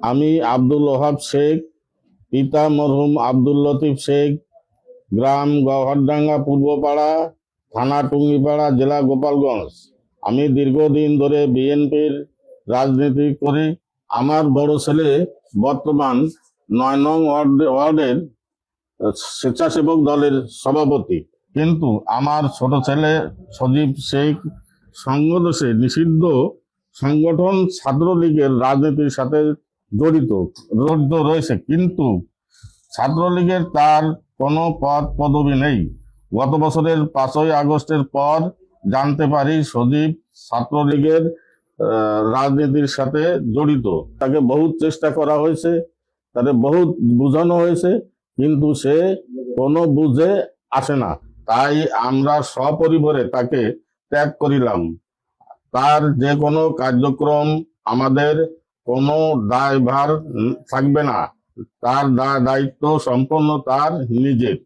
আমি আব্দুল ওহাব শেখ, পিতা মরহুম আব্দুল লতিফ শেখ, গ্রাম গওহরডাঙ্গা পূর্বপাড়া, থানা টুঙ্গিপাড়া, জেলা গোপালগঞ্জ। আমি দীর্ঘদিন ধরে বিএনপির রাজনীতি করি। আমার বড় ছেলে বর্তমান ৯ নং ওয়ার্ডের স্বেচ্ছাসেবক দলের সভাপতি, কিন্তু আমার ছোট ছেলে সজীব শেখ সংঘর্ষে নিষিদ্ধ সংগঠন ছাত্রলীগের রাজনীতির সাথে জড়িত রয়েছে, কিন্তু ছাত্রলীগের তার কোনো পদ পদবি নেই। গত বছরের ৫ই আগস্টের পর জানতে পারি সজীব ছাত্রলীগের রাজনীতির সাথে জড়িত। তাকে বহুত চেষ্টা করা হয়েছে, তাকে বহুত বোঝানো হয়েছে, কিন্তু সে কোনো বুঝে আসে না। তাই আমরা সপরিবারে তাকে ত্যাগ করিলাম। তার যে কোনো কার্যক্রম আমাদের কোনো দায়ভার থাকবে না, তার দায়িত্ব সম্পূর্ণ তার নিজের।